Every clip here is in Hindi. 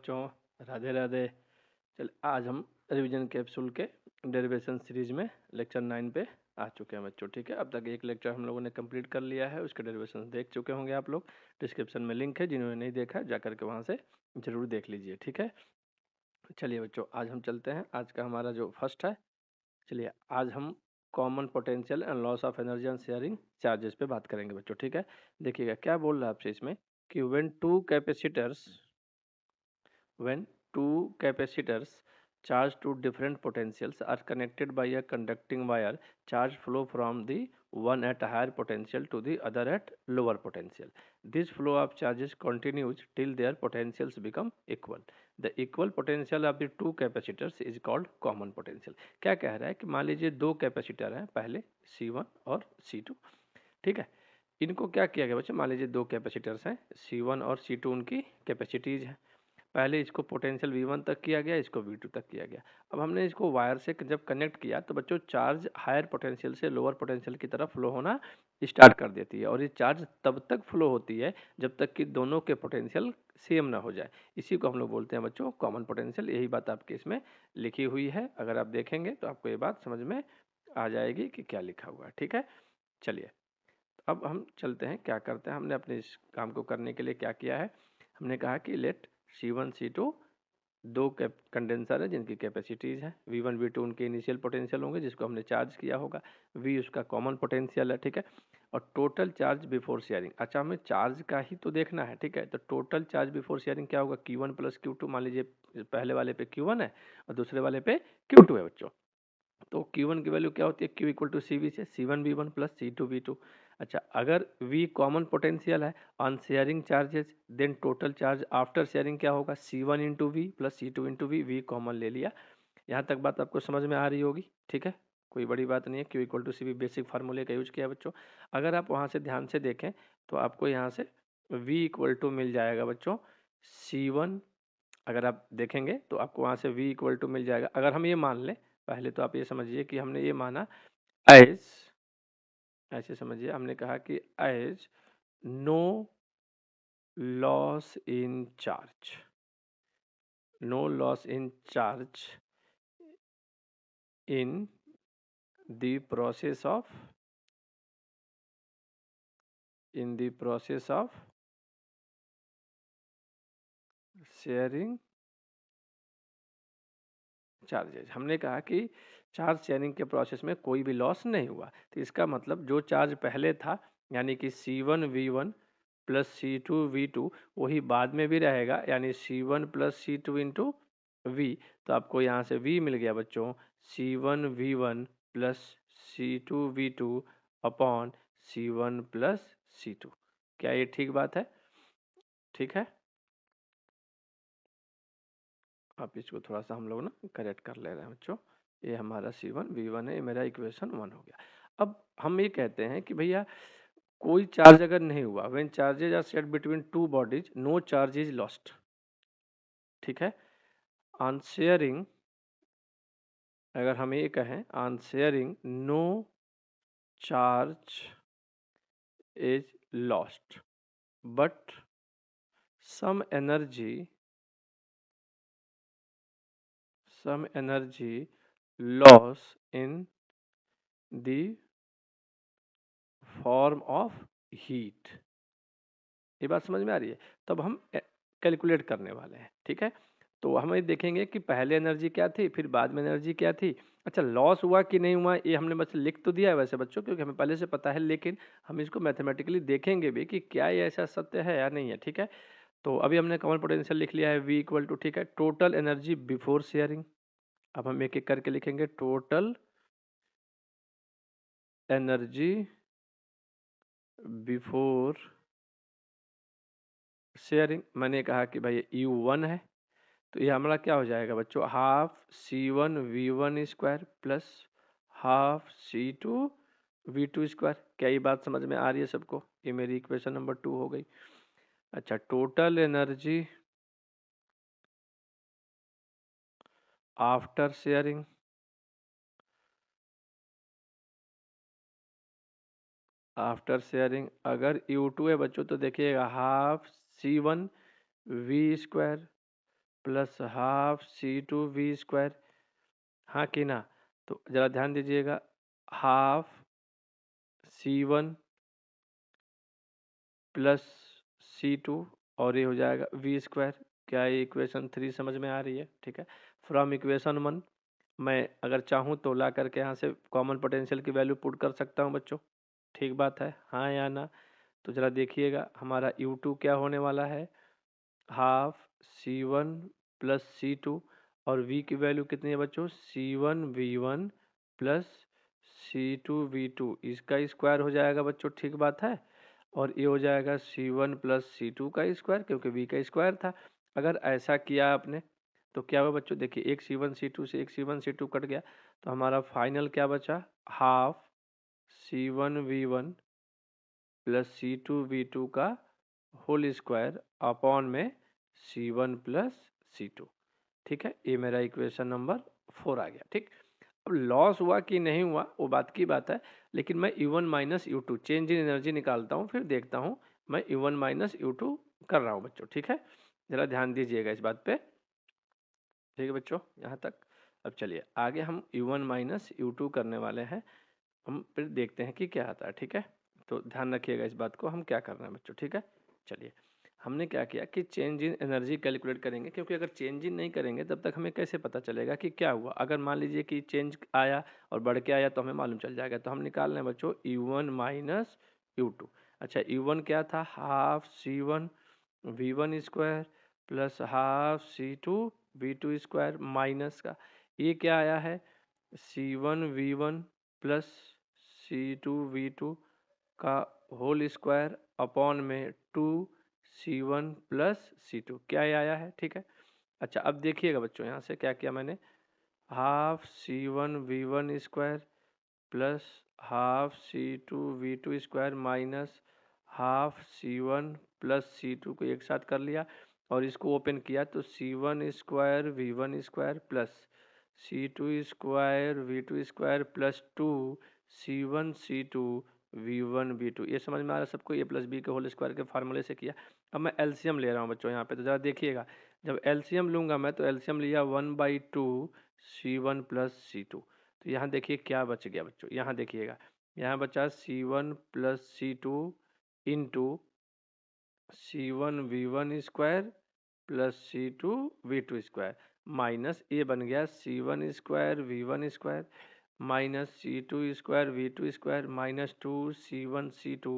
बच्चों, राधे राधे। चल आज हम रिवीजन कैप्सूल के डेरिवेशन सीरीज में लेक्चर 9 पे आ चुके हैं बच्चों। ठीक है, अब तक एक लेक्चर हम लोगों ने कंप्लीट कर लिया है, उसके डेरिवेशन देख चुके होंगे आप लोग। डिस्क्रिप्शन में लिंक है, जिन्होंने नहीं देखा जा करके वहाँ से जरूर देख लीजिए। ठीक है, चलिए बच्चों आज हम चलते हैं। आज का हमारा जो फर्स्ट है, चलिए आज हम common potential and loss of energy and sharing charges पे बात करेंगे बच्चों। ठीक है, देखिएगा क्या बोल रहा है आपसे इसमें कि when two capacitors charged to different potentials are connected by a conducting wire, charge flow from the one at higher potential to the other at lower potential. This flow of charges continues till their potentials become equal. The equal potential of the two capacitors is called common potential. क्या कह रहा है कि मान लीजिए दो कैपेसिटर हैं, पहले C1 और C2। ठीक है, इनको क्या किया गया बच्चे, मान लीजिए दो कैपेसिटर्स हैं, C1 और C2 उनकी कैपेसिटीज हैं। पहले इसको पोटेंशियल V1 तक किया गया, इसको V2 तक किया गया। अब हमने इसको वायर से जब कनेक्ट किया तो बच्चों चार्ज हायर पोटेंशियल से लोअर पोटेंशियल की तरफ फ्लो होना स्टार्ट कर देती है, और ये चार्ज तब तक फ्लो होती है जब तक कि दोनों के पोटेंशियल सेम ना हो जाए। इसी को हम लोग बोलते हैं बच्चों कॉमन पोटेंशियल। यही बात आपके इसमें लिखी हुई है, अगर आप देखेंगे तो आपको ये बात समझ में आ जाएगी कि क्या लिखा हुआ है। ठीक है, चलिए अब हम चलते हैं, क्या करते हैं। हमने अपने इस काम को करने के लिए क्या किया है, हमने कहा कि लेट C1 C2 दो कंडेंसर है जिनकी कैपेसिटीज है, V1 V2 उनके इनिशियल पोटेंशियल होंगे जिसको हमने चार्ज किया होगा, V उसका कॉमन पोटेंशियल है। ठीक है, और टोटल चार्ज बिफोर शेयरिंग, अच्छा हमें चार्ज का ही तो देखना है। ठीक है, तो टोटल चार्ज बिफोर शेयरिंग क्या होगा, Q1 प्लस Q2। मान लीजिए पहले वाले पे Q1 है और दूसरे वाले पे Q2 है बच्चों, तो Q1 की वैल्यू क्या होती है, Q इक्वल टू CV से C1 V1 plus C2 V2। अच्छा, अगर V कॉमन पोटेंशियल है on sharing charges, then total charge after sharing क्या होगा, C1 into V plus C2 into V common ले लिया। यहाँ तक बात आपको समझ में आ रही होगी। ठीक है, कोई बड़ी बात नहीं है, Q equal to CV basic फार्मूले का यूज किया बच्चों। अगर आप वहाँ से ध्यान से देखें तो आपको यहाँ से V इक्वल टू मिल जाएगा बच्चों C1। अगर आप देखेंगे तो आपको वहाँ से V इक्वल टू मिल जाएगा। अगर हम ये मान लें, पहले तो आप ये समझिए कि हमने ये माना एज, ऐसे समझिए हमने कहा कि as no loss in charge, no loss in charge in the process of, in the process of sharing charges. हमने कहा कि चार्ज शेयरिंग के प्रोसेस में कोई भी लॉस नहीं हुआ, तो इसका मतलब जो चार्ज पहले था यानी कि C1 V1 plus C2 V2 वही बाद में भी रहेगा, यानी C1 plus C2 into V। तो आपको यहाँ से V मिल गया बच्चों C1 V1 plus C2 V2 upon C1 plus C2। क्या ये ठीक बात है? ठीक है, आप इसको थोड़ा सा हम लोग ना करेक्ट कर ले रहे हैं बच्चों। ये हमारा C1 V1 है, ये मेरा इक्वेशन 1 हो गया। अब हम ये कहते हैं कि भैया कोई चार्ज अगर नहीं हुआ, when charges are set between two bodies no charge is lost. ठीक है, ऑन शेयरिंग, अगर हम ये कहें on sharing no charge is lost but some energy loss in the form of heat। ये बात समझ में आ रही है? तब हम कैलकुलेट करने वाले हैं। ठीक है, तो हम ये देखेंगे कि पहले एनर्जी क्या थी, फिर बाद में एनर्जी क्या थी। अच्छा, लॉस हुआ कि नहीं हुआ ये हमने बस लिख तो दिया है वैसे बच्चों, क्योंकि हमें पहले से पता है, लेकिन हम इसको मैथमेटिकली देखेंगे भी कि क्या ये ऐसा सत्य है या नहीं है। ठीक है, तो अभी हमने कॉमन पोटेंशियल लिख लिया है V इक्वल टू, ठीक है, टोटल एनर्जी बिफोर शेयरिंग। अब हम एक एक करके लिखेंगे, टोटल एनर्जी बिफोर शेयरिंग। मैंने कहा कि भाई U1 है, तो ये हमारा क्या हो जाएगा बच्चों, half C1 V1 square plus half C2 V2 square. क्या ये बात समझ में आ रही है सबको? ये मेरी इक्वेशन नंबर 2 हो गई। अच्छा, total energy after sharing, after sharing अगर U2 है बच्चों तो देखिएगा half C1 V square plus half C2V², हाँ कि ना? तो जरा ध्यान दीजिएगा, हाफ C1 प्लस C2 और ये हो जाएगा V²। क्या ये इक्वेशन 3 समझ में आ रही है? ठीक है। फ्रॉम इक्वेशन 1 मैं अगर चाहूँ तो ला करके यहाँ से कॉमन पोटेंशियल की वैल्यू पुट कर सकता हूँ बच्चों। ठीक बात है, हाँ या ना? तो जरा देखिएगा हमारा U2 क्या होने वाला है, हाफ C1 प्लस C2, और V की वैल्यू कितनी है बच्चों, C1V1 प्लस C2V2, इसका स्क्वायर हो जाएगा बच्चों। ठीक बात है। और ये हो जाएगा C1 प्लस C2 का स्क्वायर, क्योंकि V का स्क्वायर था। अगर ऐसा किया आपने तो क्या हुआ बच्चों, देखिए एक C1 C2 से एक C1 C2 कट गया, तो हमारा फाइनल क्या बचा, हाफ C1V1 प्लस C2V2 का होल स्क्वायर अपॉन में C1 प्लस C2। ठीक है, ये मेरा इक्वेशन नंबर 4 आ गया। ठीक, अब लॉस हुआ कि नहीं हुआ वो बात की बात है, लेकिन मैं U1 minus U2 change in energy निकालता हूँ, फिर देखता हूँ मैं U1 माइनस U2 कर रहा हूँ बच्चों। ठीक है, जरा ध्यान दीजिएगा इस बात पे। ठीक है बच्चों, यहाँ तक। अब चलिए आगे हम U1 माइनस U2 करने वाले हैं, हम फिर देखते हैं कि क्या आता है। ठीक है, तो ध्यान रखिएगा इस बात को, हम क्या करना है बच्चों। ठीक है, चलिए हमने क्या किया कि चेंज इन एनर्जी कैलकुलेट करेंगे, क्योंकि अगर चेंज इन नहीं करेंगे तब तक हमें कैसे पता चलेगा कि क्या हुआ। अगर मान लीजिए कि चेंज आया और बढ़ के आया तो हमें मालूम चल जाएगा। तो हम निकाल रहे हैं बच्चों U1 माइनस U2। अच्छा, U1 क्या था, half C1 V1 square plus half C2 V2 square minus का, ये क्या आया है, C1V1 प्लस C2V2 का होल स्क्वायर अपॉन में 2C1 प्लस C2, क्या ये आया है। ठीक है, अच्छा अब देखिएगा बच्चों, यहाँ से क्या किया मैंने, half C1V1 square plus half C2V2 square minus half C1 plus C2 को एक साथ कर लिया और इसको ओपन किया, तो C1 square V1 square plus C2 square V2 square plus 2 C1 C2 V1 V2, ये समझ में आ रहा है सबको, ए प्लस बी के होल स्क्वायर के फार्मूले से किया। अब मैं एलसीएम ले रहा हूँ बच्चों यहाँ पे, तो ज़रा देखिएगा, जब एलसीएम लूँगा मैं तो एलसीएम लिया 1/2 C1 प्लस C2, तो यहाँ देखिए क्या बच गया बच्चों, यहाँ देखिएगा, यहाँ बचा C1 plus C2 into C1V1 square plus C2V2 square minus ये बन गया C1 square V1 square minus C2 square V2 square minus 2C1 C2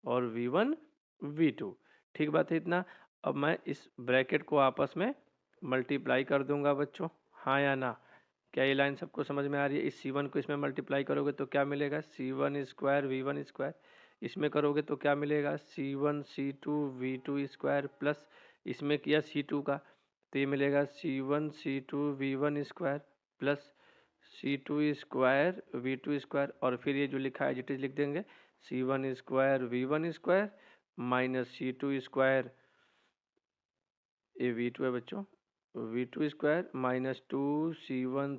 और V1 V2। ठीक बात है इतना। अब मैं इस ब्रैकेट को आपस में मल्टीप्लाई कर दूंगा बच्चों, हाँ या ना? क्या ये लाइन सबको समझ में आ रही है? इस C1 को इसमें मल्टीप्लाई करोगे तो क्या मिलेगा, C1 स्क्वायर V1 स्क्वायर, इसमें करोगे तो क्या मिलेगा, C1 C2 V2 square plus इसमें किया C2 का, तो ये मिलेगा C1 C2 V1 square plus C2 square V2 square, और फिर ये जो लिखा है जिट लिख देंगे, C1 square V1 square minus C2 square, ये V2 है बच्चों, V2 square minus 2C1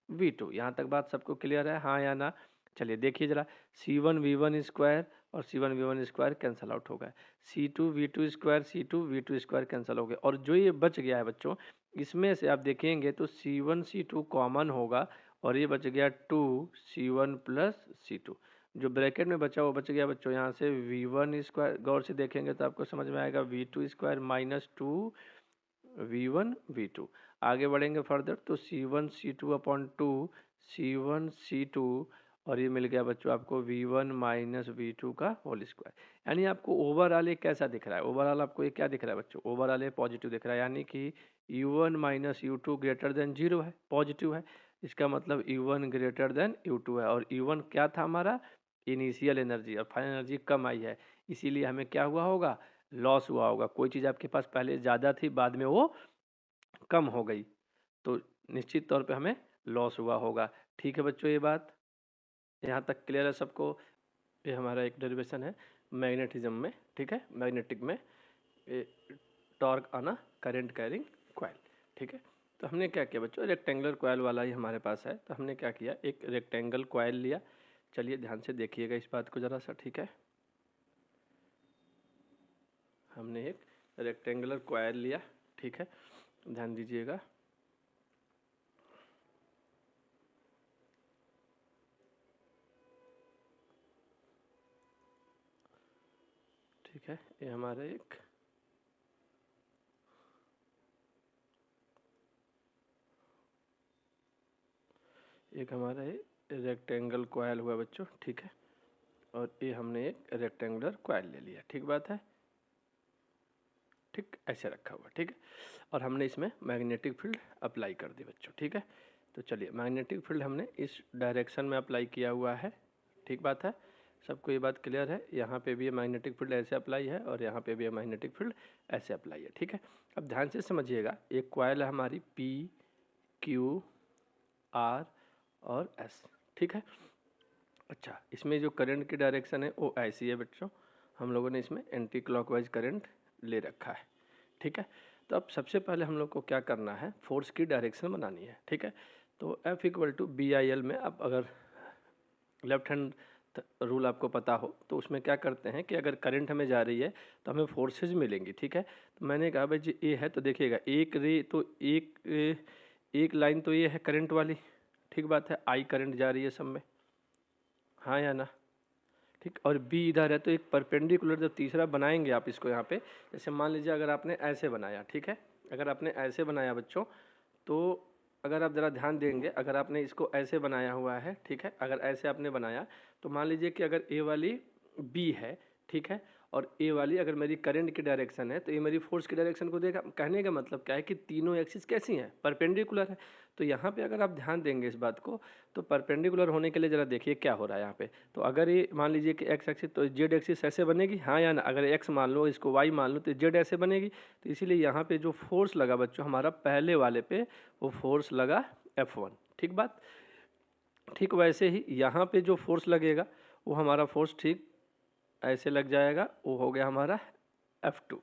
V2। यहाँ तक बात सबको क्लियर है, हाँ या ना? चलिए देखिए जरा, C1V1 स्क्वायर और C1V1 स्क्वायर कैंसिल आउट हो गए, C2V2 square C2V2 square cancel हो गए, और जो ये बच गया है बच्चों, इसमें से आप देखेंगे तो C1 C2 कॉमन होगा और ये बच गया 2C1 प्लस C2। जो ब्रैकेट में बचा वो बच गया बच्चों यहाँ से V1 स्क्वायर, गौर से देखेंगे तो आपको समझ में आएगा V2 square minus 2V1 V2। आगे बढ़ेंगे फर्दर तो C1 C2 upon 2 C1 C2, और ये मिल गया बच्चों आपको V1 माइनस V2 का होल स्क्वायर। यानी आपको ओवरऑल ये कैसा दिख रहा है, ओवरऑल आपको ये क्या दिख रहा है बच्चों, ओवरऑल ये पॉजिटिव दिख रहा है, यानी कि U1 minus U2 greater than 0 है, पॉजिटिव है। इसका मतलब U1 ग्रेटर देन U2 है, और U1 क्या था हमारा, इनिशियल एनर्जी, और फाइनल एनर्जी कम आई है, इसीलिए हमें क्या हुआ होगा, लॉस हुआ होगा। कोई चीज़ आपके पास पहले ज़्यादा थी, बाद में वो कम हो गई, तो निश्चित तौर पे हमें लॉस हुआ होगा। ठीक है बच्चों, ये बात यहाँ तक क्लियर है सबको? ये हमारा एक डेरिवेशन है मैग्नेटिज्म में, ठीक है, मैग्नेटिक में टॉर्क आना करंट कैरिंग कॉइल। ठीक है, तो हमने क्या किया बच्चों, रेक्टेंगुलर कॉइल वाला ही हमारे पास है, तो हमने क्या किया, एक रेक्टेंगल कॉइल लिया। चलिए ध्यान से देखिएगा इस बात को ज़रा सा। ठीक है, हमने एक रेक्टेंगुलर कॉइल लिया, ठीक है, ध्यान दीजिएगा। ठीक है, ये हमारा एक हमारा ये रेक्टेंगल कॉइल हुआ बच्चों। ठीक है, और ये हमने एक रेक्टेंगुलर कॉइल ले लिया। ठीक बात है, ठीक ऐसे रखा हुआ। ठीक है, और हमने इसमें मैग्नेटिक फील्ड अप्लाई कर दी बच्चों। ठीक है, तो चलिए मैग्नेटिक फील्ड हमने इस डायरेक्शन में अप्लाई किया हुआ है। ठीक बात है, सबको ये बात क्लियर है। यहाँ पे भी ये मैग्नेटिक फील्ड ऐसे अप्लाई है और यहाँ पे भी ये मैग्नेटिक फील्ड ऐसे अप्लाई है। ठीक है, अब ध्यान से समझिएगा, एक कॉइल है हमारी P, Q, R और S। ठीक है, अच्छा, इसमें जो करंट की डायरेक्शन है वो ऐसी है बच्चों, हम लोगों ने इसमें एंटी क्लॉकवाइज करंट ले रखा है। ठीक है, तो अब सबसे पहले हम लोग को क्या करना है, फोर्स की डायरेक्शन बनानी है। ठीक है, तो F इक्वल टू BIL में, अब अगर लेफ्ट हैंड रूल आपको पता हो तो उसमें क्या करते हैं कि अगर करंट हमें जा रही है तो हमें फोर्सेज मिलेंगी। ठीक है, तो मैंने कहा भाई जी ए है, तो देखिएगा एक रे तो एक लाइन तो ये है करंट वाली। ठीक बात है, आई करंट जा रही है सब में, हाँ या ना। ठीक, और बी इधर है, तो एक परपेंडिकुलर जब तीसरा बनाएंगे आप इसको यहाँ पे, जैसे मान लीजिए अगर आपने ऐसे बनाया। ठीक है, अगर आपने ऐसे बनाया बच्चों, तो अगर आप ज़रा ध्यान देंगे, अगर आपने इसको ऐसे बनाया हुआ है। ठीक है, अगर ऐसे आपने बनाया तो मान लीजिए कि अगर ए वाली बी है, ठीक है, और ए वाली अगर मेरी करंट की डायरेक्शन है, तो ये मेरी फोर्स की डायरेक्शन को देगा। कहने का मतलब क्या है कि तीनों एक्सिस कैसी हैं, परपेंडिकुलर है। तो यहाँ पे अगर आप ध्यान देंगे इस बात को, तो परपेंडिकुलर होने के लिए ज़रा देखिए क्या हो रहा है यहाँ पे। तो अगर ये मान लीजिए कि एक्स एक्सिस, तो जेड एक्सिस ऐसे बनेगी, हाँ या ना। अगर एक्स मान लो, इसको वाई मान लो, तो जेड ऐसे बनेगी। तो इसीलिए यहाँ पे जो फोर्स लगा बच्चों हमारा पहले वाले पे, वो फोर्स लगा F1। ठीक बात, ठीक वैसे ही यहाँ पे जो फोर्स लगेगा वो हमारा फोर्स ठीक ऐसे लग जाएगा, वो हो गया हमारा F2।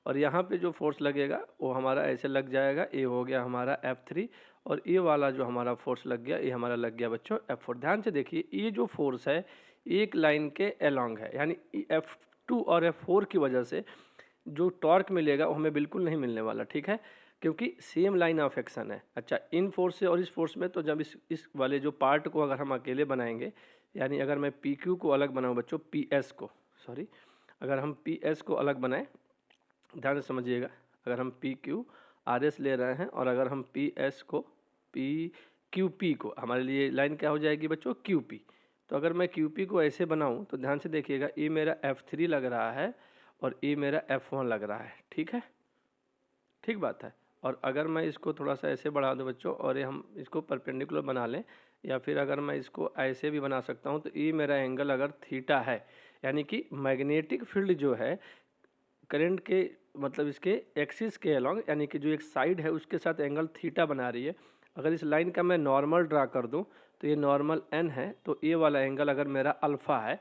और यहाँ पे जो फोर्स लगेगा वो हमारा ऐसे लग जाएगा, ये हो गया हमारा F3। और ये वाला जो हमारा फोर्स लग गया, ये हमारा लग गया बच्चों F4। ध्यान से देखिए, ये जो फोर्स है एक लाइन के अलोंग है, यानी F2 और F4 की वजह से जो टॉर्क मिलेगा वो हमें बिल्कुल नहीं मिलने वाला। ठीक है, क्योंकि सेम लाइन ऑफ एक्शन है। अच्छा, इन फोर्स से और इस फोर्स में, तो जब इस वाले जो पार्ट को अगर हम अकेले बनाएंगे, यानी अगर मैं PQ को अलग बनाऊँ बच्चों, PS को, सॉरी, अगर हम PS को अलग बनाएं, ध्यान से समझिएगा, अगर हम PQRS ले रहे हैं और अगर हम PS को QP को, हमारे लिए लाइन क्या हो जाएगी बच्चों, QP। तो अगर मैं QP को ऐसे बनाऊं तो ध्यान से देखिएगा, ये मेरा F3 लग रहा है और ये मेरा F1 लग रहा है। ठीक है, ठीक बात है। और अगर मैं इसको थोड़ा सा ऐसे बढ़ा दूं बच्चों, और ये हम इसको परपेंडिकुलर बना लें, या फिर अगर मैं इसको ऐसे भी बना सकता हूं, तो ये मेरा एंगल अगर थीटा है, यानी कि मैग्नेटिक फील्ड जो है करंट के, मतलब इसके एक्सिस के अलॉन्ग, यानी कि जो एक साइड है उसके साथ एंगल थीटा बना रही है। अगर इस लाइन का मैं नॉर्मल ड्रा कर दूं, तो ये नॉर्मल n है, तो ये वाला एंगल अगर मेरा अल्फ़ा है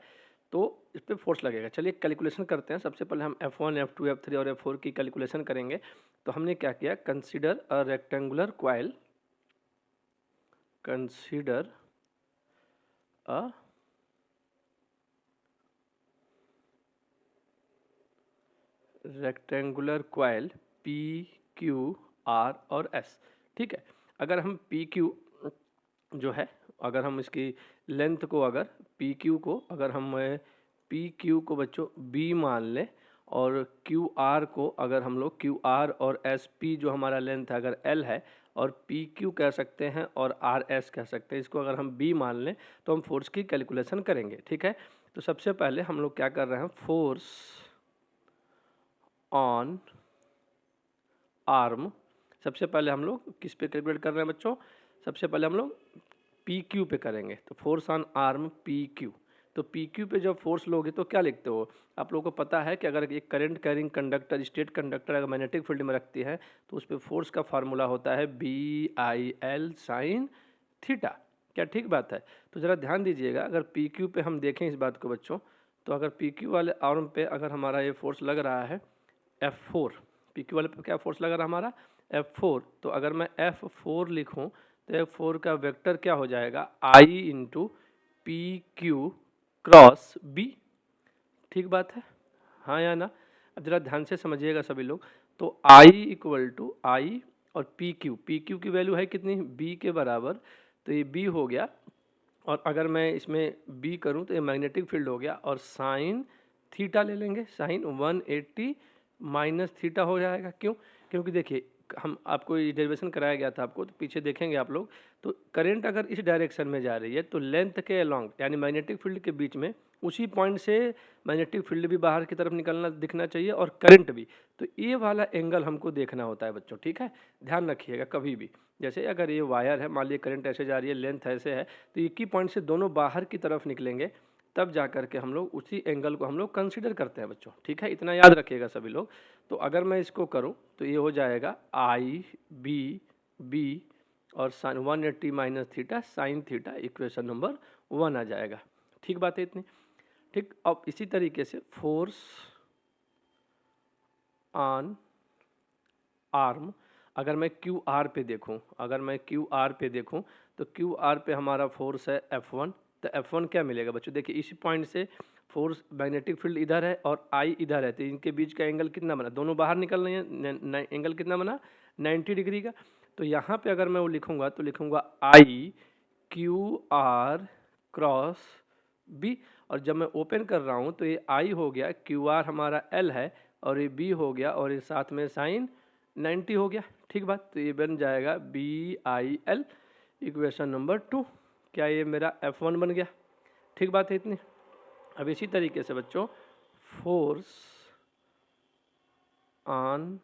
तो इस पर फोर्स लगेगा। चलिए कैलकुलेशन करते हैं। सबसे पहले हम F1, F2, F3 और F4 की कैलकुलेशन करेंगे। तो हमने क्या किया, consider a rectangular coil, consider a rectangular coil PQR और S। ठीक है, अगर हम PQ जो है, अगर हम इसकी लेंथ को, अगर PQ को, अगर हम PQ को बच्चों B मान लें, और QR को अगर हम लोग QR और SP जो हमारा लेंथ है अगर L है, और PQ कह सकते हैं और RS कह सकते हैं, इसको अगर हम B मान लें, तो हम फोर्स की कैलकुलेशन करेंगे। ठीक है, तो सबसे पहले हम लोग क्या कर रहे हैं, फोर्स ऑन आर्म, सबसे पहले हम लोग किस पे कैलकुलेट कर रहे हैं बच्चों, सबसे पहले हम लोग PQ पे करेंगे। तो फोर्स ऑन आर्म PQ, तो PQ पे जब फोर्स लोगे तो क्या लिखते हो, आप लोगों को पता है कि अगर एक current carrying conductor, state conductor अगर मैग्नेटिक फील्ड में रखती है, तो उस पर फोर्स का फार्मूला होता है BIL साइन थीटा। क्या ठीक बात है। तो ज़रा ध्यान दीजिएगा, अगर PQ पे हम देखें इस बात को बच्चों, तो अगर PQ वाले आर्म पे अगर हमारा ये फोर्स लग रहा है F4, PQ वाले पे क्या फोर्स लग रहा है हमारा F4, तो अगर मैं F4 लिखूं तो F4 का वेक्टर क्या हो जाएगा, I into PQ cross B। ठीक बात है, हाँ या ना। अब जरा ध्यान से समझिएगा सभी लोग। तो आई इक्वल टू आई और पी क्यू की वैल्यू है कितनी, बी के बराबर, तो ये बी हो गया। और अगर मैं इसमें बी करूं तो ये मैग्नेटिक फील्ड हो गया, और साइन थीटा ले लेंगे, साइन 180 माइनस थीटा हो जाएगा। क्यों? क्योंकि देखिए हम आपको ये डेरिवेशन कराया गया था आपको, तो पीछे देखेंगे आप लोग, तो करंट अगर इस डायरेक्शन में जा रही है तो लेंथ के अलोंग यानी मैग्नेटिक फील्ड के बीच में उसी पॉइंट से मैग्नेटिक फील्ड भी बाहर की तरफ निकलना दिखना चाहिए और करंट भी। तो ये वाला एंगल हमको देखना होता है बच्चों, ठीक है, ध्यान रखिएगा कभी भी। जैसे अगर ये वायर है, मान लीजिए करंट ऐसे जा रही है, लेंथ ऐसे है, तो एक ही पॉइंट से दोनों बाहर की तरफ निकलेंगे, तब जा करके हम लोग उसी एंगल को हम लोग कंसिडर करते हैं बच्चों, ठीक है, इतना याद रखिएगा सभी लोग। तो अगर मैं इसको करूं तो ये हो जाएगा आई बी और sine 180 minus theta sine theta, equation number 1 आ जाएगा। ठीक बात है इतनी, ठीक। अब इसी तरीके से फोर्स ऑन आर्म, अगर मैं क्यू आर पे देखूं, तो क्यू आर पे हमारा फोर्स है F1। तो F1 क्या मिलेगा बच्चों, देखिए इसी पॉइंट से फोर्स मैग्नेटिक फील्ड इधर है और आई इधर है, तो इनके बीच का एंगल कितना बना, दोनों बाहर निकल रहे हैं, एंगल कितना बना, 90 डिग्री का। तो यहाँ पे अगर मैं वो लिखूंगा तो लिखूंगा I Q R cross B, और जब मैं ओपन कर रहा हूँ तो ये आई हो गया, क्यू आर हमारा एल है, और ये बी हो गया, और ये साथ में साइन 90 हो गया। ठीक बात, तो ये बन जाएगा B I L, equation number 2। क्या ये मेरा F1 बन गया? ठीक बात है इतनी। अब इसी तरीके से बच्चों फोर्स ऑन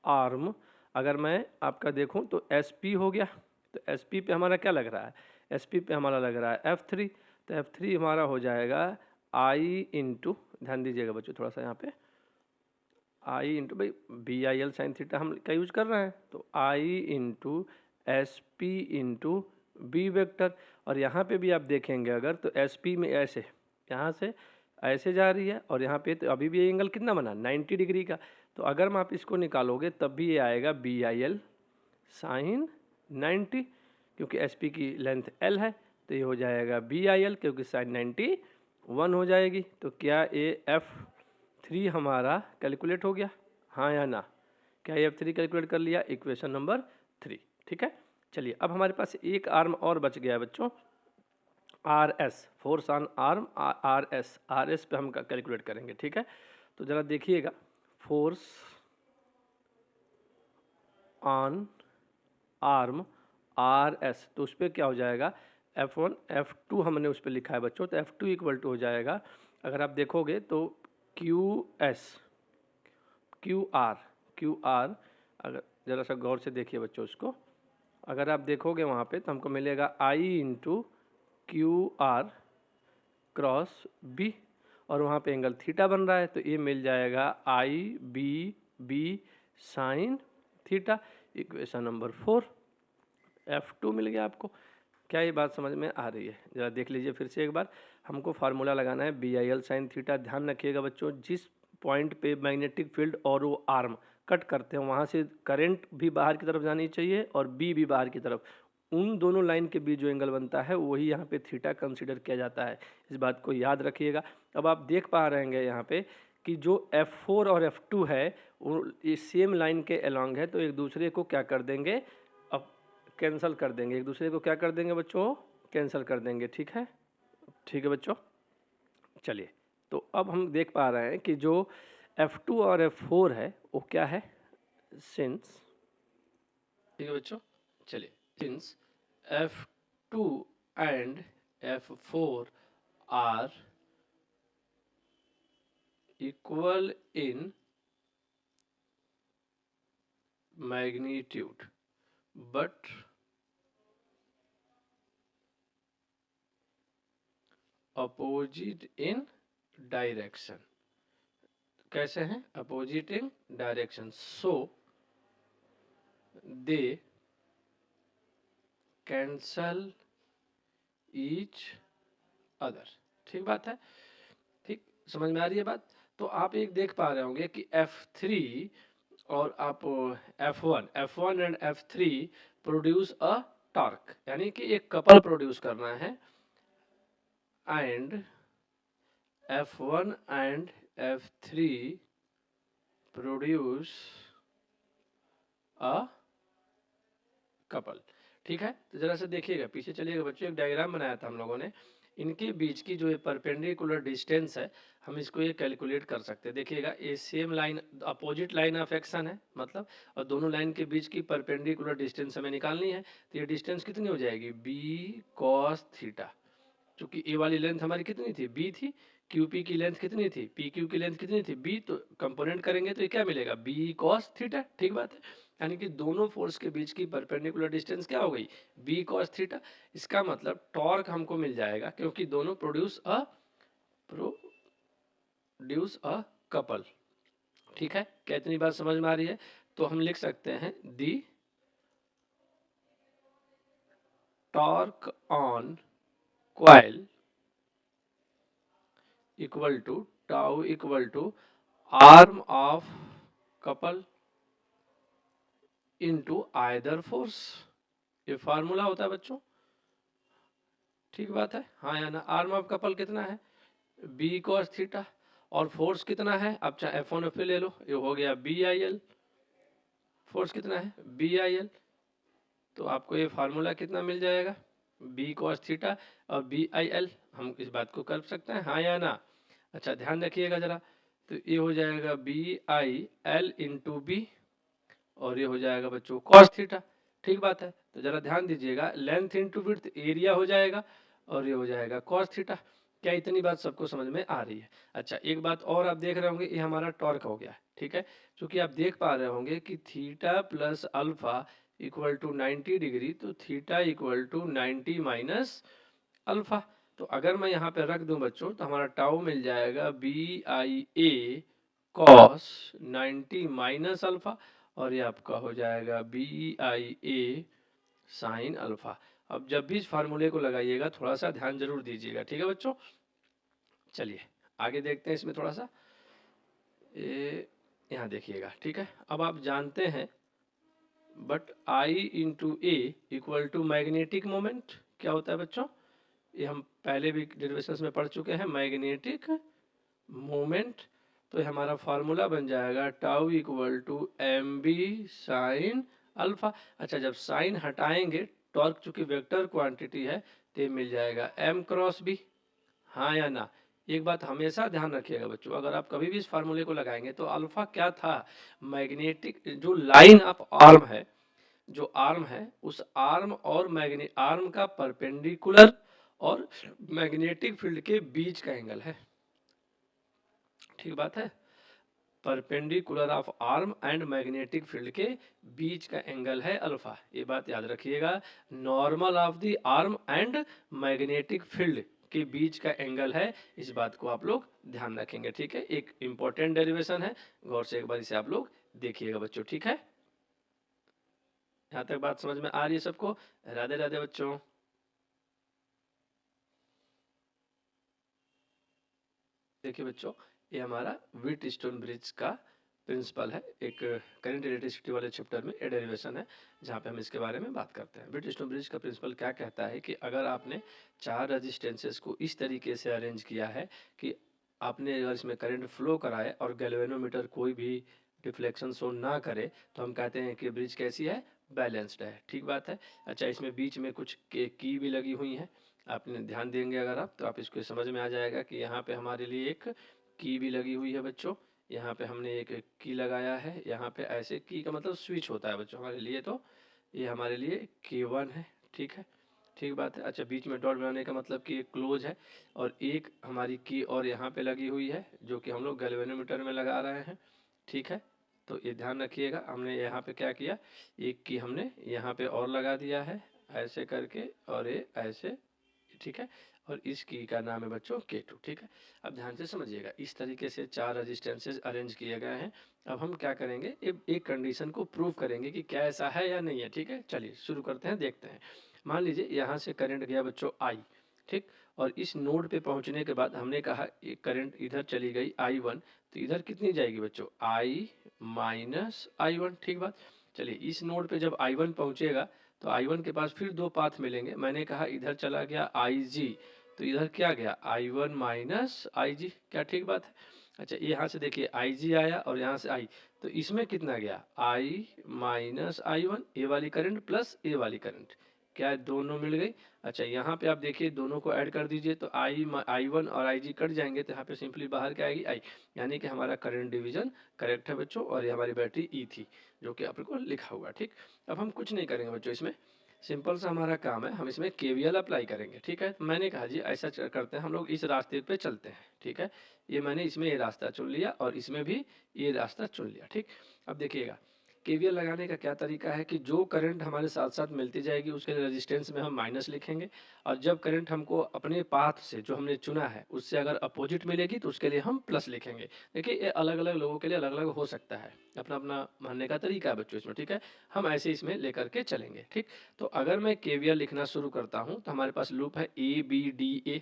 आर्म, अगर मैं आपका देखूं तो SP हो गया, तो SP पे हमारा क्या लग रहा है, SP पे हमारा लग रहा है F3, तो F3 हमारा हो जाएगा I इंटू, ध्यान दीजिएगा बच्चों थोड़ा सा यहाँ पे, आई इंटू भाई B I L sine theta हम क्या यूज कर रहे हैं, तो I into S P into B vector. और यहाँ पे भी आप देखेंगे अगर तो एस पी में ऐसे यहाँ से ऐसे जा रही है, और यहाँ पे तो अभी भी ये एंगल कितना बना 90 डिग्री का। तो अगर आप इसको निकालोगे तब भी ये आएगा बी आई एल साइन 90, क्योंकि एस पी की लेंथ एल है, तो ये हो जाएगा बी आई एल, क्योंकि साइन 91 हो जाएगी। तो क्या ये F3 हमारा कैलकुलेट हो गया, हाँ या ना? क्या ये F3 कैलकुलेट कर लिया, इक्वेशन नंबर 3। ठीक है, चलिए अब हमारे पास एक आर्म और बच गया बच्चों, RS, force on arm RS पे हम कैलकुलेट करेंगे। ठीक है, तो ज़रा देखिएगा, फोर्स ऑन आर्म RS, तो उस पर क्या हो जाएगा, F1 F2 हमने उस पर लिखा है बच्चों, तो F2 इक्वल टू हो जाएगा, अगर आप देखोगे तो QR, अगर ज़रा सा गौर से देखिए बच्चों उसको, अगर आप देखोगे वहाँ पे तो हमको मिलेगा I into QR cross B, और वहाँ पे एंगल थीटा बन रहा है, तो ये मिल जाएगा IBB sign theta, equation number 4। F2 मिल गया आपको। क्या ये बात समझ में आ रही है? ज़रा देख लीजिए फिर से एक बार, हमको फार्मूला लगाना है B I L sine theta. ध्यान रखिएगा बच्चों, जिस पॉइंट पे मैग्नेटिक फील्ड और वो आर्म कट करते हैं वहाँ से करंट भी बाहर की तरफ जानी चाहिए और बी भी बाहर की तरफ, उन दोनों लाइन के बीच जो एंगल बनता है वही यहाँ पे थीटा कंसिडर किया जाता है। इस बात को याद रखिएगा। अब आप देख पा रहे हैं यहाँ पे कि जो F4 और F2 है वो इस सेम लाइन के अलोंग है, तो एक दूसरे को क्या कर देंगे, अब कैंसिल कर देंगे, एक दूसरे को क्या कर देंगे बच्चों, कैंसिल कर देंगे। ठीक है, ठीक है बच्चों, चलिए तो अब हम देख पा रहे हैं कि जो F2 और F4 है वो क्या है, सिंस, ठीक है बच्चों, चलिए since F2 and F4 are equal in magnitude but opposite in direction. कैसे हैं, opposite in direction, so they cancel each other. ठीक बात है, ठीक समझ में आ रही है बात। तो आप एक देख पा रहे होंगे कि F3 और आप F1 and F3 produce a torque, यानी कि एक कपल प्रोड्यूस करना है, and F1 and F3 produce a couple. ठीक है, तो जरा सा देखिएगा, पीछे चलिएगा बच्चों, एक डायग्राम बनाया था हम लोगों ने, इनके बीच की जो ये परपेंडिकुलर डिस्टेंस है, हम इसको ये कैलकुलेट कर सकते हैं। देखिएगा, ये same line, opposite line of action है मतलब, और दोनों लाइन के बीच की परपेंडिकुलर डिस्टेंस हमें निकालनी है। तो ये डिस्टेंस कितनी हो जाएगी, बी कॉस थीटा। चूंकि ए वाली लेंथ हमारी कितनी थी, बी थी, क्यू पी की लेंथ कितनी थी, पी क्यू की लेंथ कितनी थी, बी, तो कंपोनेंट करेंगे तो ये क्या मिलेगा, बी कॉस थीटा। ठीक बात है, यानी कि दोनों फोर्स के बीच की परपेंडिकुलर डिस्टेंस क्या हो गई, बी कॉस थीटा। इसका मतलब टॉर्क हमको मिल जाएगा, क्योंकि दोनों प्रोड्यूस अ कपल। ठीक है, क्या इतनी बात समझ में आ रही है? तो हम लिख सकते हैं the torque on coil equal to tau equal to arm of couple into either force. ये फार्मूला होता है बच्चों। ठीक बात है, हाँ या ना? आर्म ऑफ कपल कितना है, बी कॉस थीटा, और फोर्स कितना है, अब चाहे एफ वन एफ ले लो, ये हो गया बी आई एल। फोर्स कितना है, बी आई एल। तो आपको ये फार्मूला कितना मिल जाएगा, बी कॉस थीटा और बी आई एल। हम इस बात को कर सकते हैं, हाँ या ना? अच्छा, ध्यान रखिएगा जरा, तो ये हो जाएगा B I L into B, और ये हो जाएगा बच्चों कॉस थीटा। ठीक बात है, तो जरा ध्यान दीजिएगा, लेंथ इंटू विड्थ एरिया हो जाएगा, और ये हो जाएगा कॉस थीटा। क्या इतनी बात सबको समझ में आ रही है? अच्छा, एक बात और आप देख रहे होंगे, ये हमारा टॉर्क हो गया। ठीक है, क्योंकि आप देख पा रहे होंगे कि theta plus alpha equal to 90 degree, तो theta equal to 90 minus alpha. तो अगर मैं यहाँ पे रख दूं बच्चों, तो हमारा टाउ मिल जाएगा B I A cos 90 minus alpha, और ये आपका हो जाएगा B I A sine alpha. अब जब भी इस फार्मूले को लगाइएगा, थोड़ा सा ध्यान जरूर दीजिएगा। ठीक है बच्चों, चलिए आगे देखते हैं इसमें थोड़ा सा। ये यहाँ देखिएगा, ठीक है, अब आप जानते हैं but I into A equal to magnetic moment. क्या होता है बच्चों, ये हम पहले भी डेरिवेशंस में पढ़ चुके हैं, मैग्नेटिक मोमेंट। तो हमारा फार्मूला बन जाएगा tau equal to M B sine alpha. अच्छा, जब साइन हटाएंगे, टॉर्क चूंकि वेक्टर क्वांटिटी है, तो ये मिल जाएगा एम क्रॉस बी। हाँ या ना? एक बात हमेशा ध्यान रखिएगा बच्चों, अगर आप कभी भी इस फार्मूले को लगाएंगे, तो अल्फा क्या था, मैग्नेटिक जो लाइन ऑफ आर्म है, जो आर्म है, उस आर्म और मैग्ने आर्म का परपेंडिकुलर और मैग्नेटिक फील्ड के बीच का एंगल है। ठीक बात है, perpendicular of arm and magnetic field के बीच का एंगल है अल्फा। ये बात याद रखिएगा, normal of the arm and magnetic field के बीच का एंगल है, इस बात को आप लोग ध्यान रखेंगे। ठीक है, एक इंपॉर्टेंट डेरिवेशन है, गौर से एक बार इसे आप लोग देखिएगा बच्चों। ठीक है, यहाँ तक बात समझ में आ रही है सबको? राधे राधे बच्चों। देखिए बच्चों, ये हमारा व्हीट स्टोन ब्रिज का प्रिंसिपल है, एक करंट इलेक्ट्रिसिटी वाले चैप्टर में ये डेरिवेशन है, जहाँ पे हम इसके बारे में बात करते हैं। व्हीट स्टोन ब्रिज का प्रिंसिपल क्या कहता है कि अगर आपने चार रेजिस्टेंसेस को इस तरीके से अरेंज किया है कि आपने अगर इसमें करंट फ्लो कराए और गैल्वेनोमीटर कोई भी डिफ्लेक्शन शो ना करे, तो हम कहते हैं कि ब्रिज कैसी है, बैलेंस्ड है। ठीक बात है। अच्छा, इसमें बीच में कुछ की भी लगी हुई हैं, आपने ध्यान देंगे अगर आप, तो आप इसको समझ में आ जाएगा कि यहाँ पे हमारे लिए एक की भी लगी हुई है बच्चों। यहाँ पे हमने एक की लगाया है, यहाँ पे ऐसे की का मतलब स्विच होता है बच्चों हमारे लिए, तो ये हमारे लिए K1 है। ठीक है, ठीक बात है। अच्छा, बीच में डॉट बनाने का मतलब कि एक क्लोज है, और एक हमारी की और यहाँ पे लगी हुई है, जो कि हम लोग गैल्वेनोमीटर में लगा रहे हैं। ठीक है, तो ये ध्यान रखिएगा, हमने यहाँ पे क्या किया, एक की हमने यहाँ पे और लगा दिया है ऐसे करके, और ये ऐसे। ठीक है, और इस की का नाम है बच्चों K2। ठीक है, अब ध्यान से समझिएगा, इस तरीके से चार रेजिस्टेंसेस अरेंज किए गए हैं। अब हम क्या करेंगे, एक कंडीशन को प्रूव करेंगे कि क्या ऐसा है या नहीं है। ठीक है, चलिए शुरू करते हैं, देखते हैं। मान लीजिए यहाँ से करंट गया बच्चों I। ठीक, और इस नोड पे पहुंचने के बाद हमने कहा एक करंट इधर चली गई I1, तो इधर कितनी जाएगी बच्चों, I माइनस I1। ठीक बात, चलिए इस नोड पे जब I1 पहुंचेगा, तो I1 के पास फिर दो पाथ मिलेंगे। मैंने कहा इधर चला गया IG, तो इधर क्या गया I1 माइनस IG। क्या ठीक बात है? अच्छा, यहाँ से देखिए IG आया और यहाँ से I, तो इसमें कितना गया, आई माइनस आई वन, ए वाली करंट प्लस ए वाली करंट, क्या है, दोनों मिल गई। अच्छा यहाँ पे आप देखिए दोनों को ऐड कर दीजिए तो आई वन और आई जी कट जाएंगे, तो यहाँ पे सिंपली बाहर क्या आएगी, आई, यानी कि हमारा करंट डिवीजन करेक्ट है बच्चों, और ये हमारी बैटरी ई थी जो कि आपको लिखा हुआ। ठीक, अब हम कुछ नहीं करेंगे बच्चों, इसमें सिंपल सा हमारा काम है, हम इसमें केवीएल अप्लाई करेंगे। ठीक है, तो मैंने कहा जी ऐसा करते हैं हम लोग, इस रास्ते पे चलते हैं। ठीक है, ये मैंने इसमें ये रास्ता चुन लिया और इसमें भी ये रास्ता चुन लिया। ठीक, अब देखिएगा केवीएल लगाने का क्या तरीका है कि जो करंट हमारे साथ साथ मिलती जाएगी उसके रेजिस्टेंस में हम माइनस लिखेंगे, और जब करंट हमको अपने पाथ से जो हमने चुना है उससे अगर अपोजिट मिलेगी तो उसके लिए हम प्लस लिखेंगे। देखिए ये अलग अलग लोगों के लिए अलग अलग हो सकता है, अपना अपना मानने का तरीका है बच्चों इसमें। ठीक है, हम ऐसे इसमें लेकर के चलेंगे। ठीक, तो अगर मैं केवीएल लिखना शुरू करता हूँ तो हमारे पास लूप है ए बी डी ए।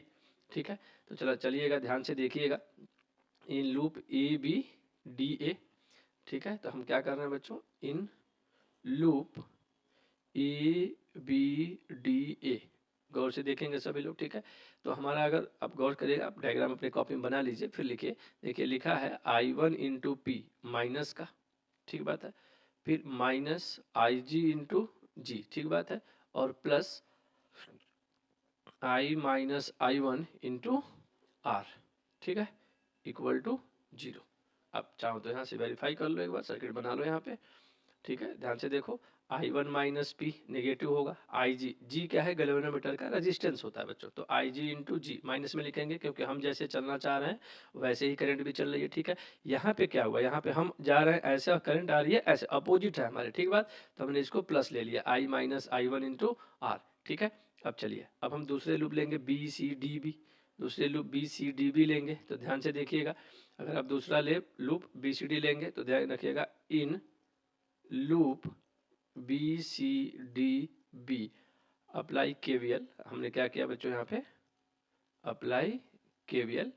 ठीक है, तो चलो चलिएगा ध्यान से देखिएगा, in loop A B D A. ठीक है, तो हम क्या कर रहे हैं बच्चों, in loop A B D A, गौर से देखेंगे सभी लोग। ठीक है, तो हमारा अगर आप गौर करिएगा, आप डायग्राम अपने कॉपी में बना लीजिए, फिर लिखिए, देखिए लिखा है आई वन इंटू पी माइनस का, ठीक बात है, फिर माइनस आई जी इंटू जी, ठीक बात है, और plus I minus I one into R, ठीक है, इक्वल टू 0। अब चाहो तो यहाँ से वेरीफाई कर लो, एक बार सर्किट बना लो यहाँ पे। ठीक है, ध्यान से देखो, आई वन माइनस पी नेगेटिव होगा, आई जी, जी क्या है, गैल्वेनोमीटर का रेजिस्टेंस होता है बच्चों, तो आई जी इंटू जी माइनस में लिखेंगे क्योंकि हम जैसे चलना चाह रहे हैं वैसे ही करंट भी चल रही है। ठीक है, यहाँ पे क्या हुआ, यहाँ पे हम जा रहे हैं ऐसे, करंट आ रही है ऐसे, अपोजिट है हमारे, ठीक बात, तो हमने इसको प्लस ले लिया, I minus I one into R. ठीक है, अब चलिए, अब हम दूसरे लूप लेंगे बी सी डी बी, दूसरे loop B C D B लेंगे, तो ध्यान से देखिएगा, अगर आप दूसरा लूप बी सी डी लेंगे तो ध्यान रखिएगा, in loop B C D B apply KVL, हमने क्या किया बच्चों यहाँ पे, अप्लाई केवीएल,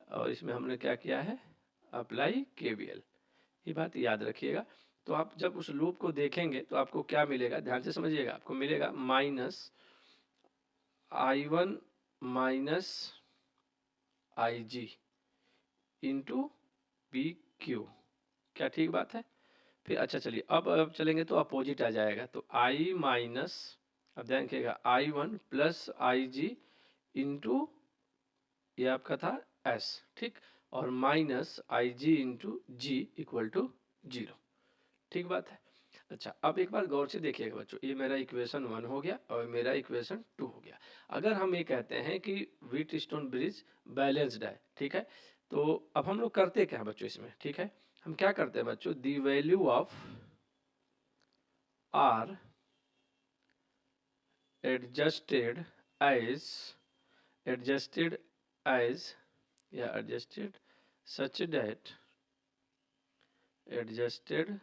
और इसमें हमने क्या किया है, अप्लाई केवीएल, ये बात याद रखिएगा। तो आप जब उस लूप को देखेंगे तो आपको क्या मिलेगा, ध्यान से समझिएगा, आपको मिलेगा minus I one minus I G into P Q, क्या ठीक बात है। फिर अच्छा चलिए, अब चलेंगे तो अपोजिट आ जाएगा, तो आई माइनस, अब ध्यान रखिएगा, I one plus I G into, ये आपका था एस, ठीक, और minus I G into G equal to 0, ठीक बात है। अच्छा, अब एक बार गौर से देखिएगा बच्चों, ये मेरा इक्वेशन 1 हो गया और मेरा इक्वेशन 2 हो गया। अगर हम ये कहते हैं कि व्हीटस्टोन ब्रिज बैलेंस्ड है, ठीक है, तो अब हम लोग करते क्या है बच्चों इसमें, ठीक है, हम क्या करते हैं बच्चों, the value of R adjusted as adjusted as adjusted such that adjusted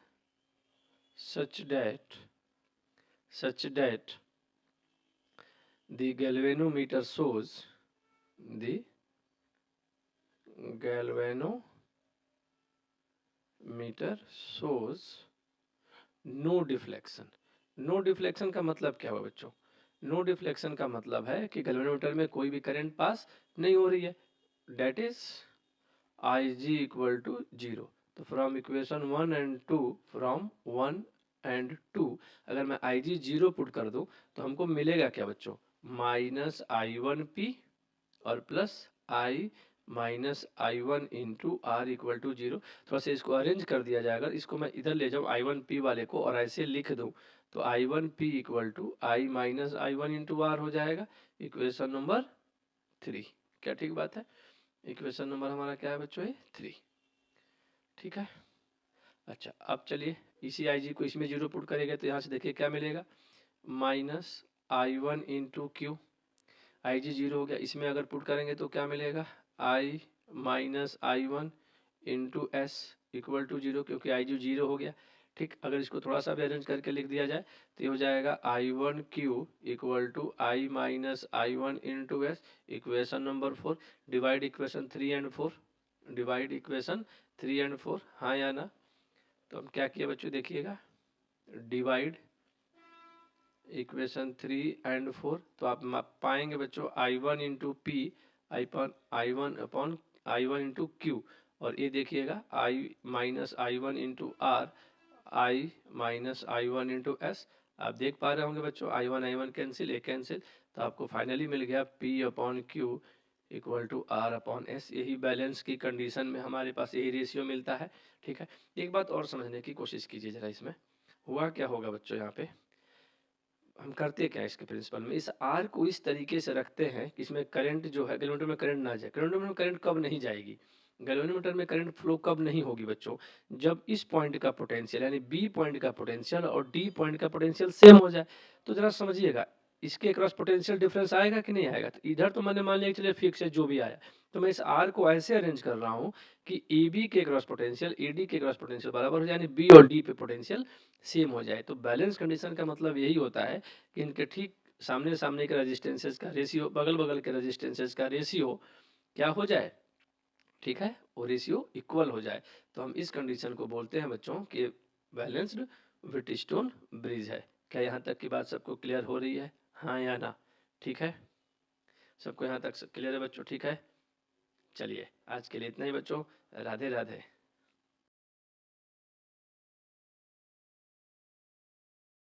such that such that the galvanometer shows the galvanometer shows no deflection। No deflection का मतलब क्या हुआ बच्चों, नो डिफ्लेक्शन का मतलब है कि गैल्वेनोमीटर में कोई भी करंट पास नहीं हो रही है, that is I G equal to 0। तो from equation 1 and 2, from 1 and 2 अगर मैं आई जी 0 पुट कर दूं तो हमको मिलेगा क्या बच्चों, माइनस आई वन पी और plus I minus I one into R equal to 0। थोड़ा सा इसको अरेंज कर दिया जाएगा, इसको मैं इधर ले जाऊँ आई वन पी वाले को और ऐसे लिख दूँ, तो I one P equal to I minus I one into R हो जाएगा, इक्वेशन नंबर 3। क्या ठीक बात है, इक्वेशन नंबर हमारा क्या है बच्चों, 3, ठीक है। अच्छा, अब चलिए इसी आई जी को इसमें 0 पुट करेंगे तो यहाँ से देखिए क्या मिलेगा, minus I one into Q, I G 0 हो गया, इसमें अगर पुट करेंगे तो क्या मिलेगा, I minus I one into S equal to 0, क्योंकि आई जी 0 हो गया। ठीक, अगर इसको थोड़ा सा भी अरेंज करके लिख दिया जाए तो ये हो जाएगा I one Q equal to I minus I one into S, equation number 4। Divide equation 3 and 4, divide equation 3 and 4, हाँ या ना। तो हम क्या किया बच्चों देखिएगा, डिवाइड इक्वेशन 3 एंड 4, तो आप पाएंगे बच्चों I one into P I one upon I one into Q, और ये देखिएगा I minus I one into R, I minus I one into S. आप देख पा रहे होंगे बच्चों, I one cancel, A cancel, तो आपको फाइनली मिल गया P upon Q equal to R upon S. यही बैलेंस की कंडीशन में हमारे पास यही रेशियो मिलता है। ठीक है, एक बात और समझने की कोशिश कीजिए जरा, इसमें हुआ क्या होगा बच्चों, यहाँ पे हम करते क्या है इसके प्रिंसिपल में, इस आर को इस तरीके से रखते हैं कि इसमें करंट जो है गैल्वेनोमीटर में करंट ना जाए। गैल्वेनोमीटर में करंट कब नहीं जाएगी, गैल्वेनोमीटर में करंट फ्लो कब नहीं होगी बच्चों, जब इस पॉइंट का पोटेंशियल यानी बी पॉइंट का पोटेंशियल और डी पॉइंट का पोटेंशियल सेम हो जाए। तो जरा समझिएगा, इसके क्रॉस पोटेंशियल डिफरेंस आएगा कि नहीं आएगा। तो इधर तो मैंने मान लिया चलिए फिक्स है जो भी आया, तो मैं इस आर को ऐसे अरेंज कर रहा हूँ कि ए बी के क्रॉस पोटेंशियल ए डी के क्रॉस पोटेंशियल बराबर हो जाए, यानी बी और डी पे पोटेंशियल सेम हो जाए। तो बैलेंस कंडीशन का मतलब यही होता है कि इनके ठीक सामने सामने के रेजिस्टेंसेस का रेशियो, बगल बगल के रेजिस्टेंसेस का रेशियो क्या हो जाए, ठीक है, वो रेशियो इक्वल हो जाए। तो हम इस कंडीशन को बोलते हैं बच्चों कि बैलेंस्ड व्हिटस्टोन ब्रिज है। क्या यहाँ तक की बात सबको क्लियर हो रही है, हाँ या ना? ठीक है, सबको यहाँ तक क्लियर है बच्चों? ठीक है, चलिए आज के लिए इतना ही बच्चों, राधे राधे।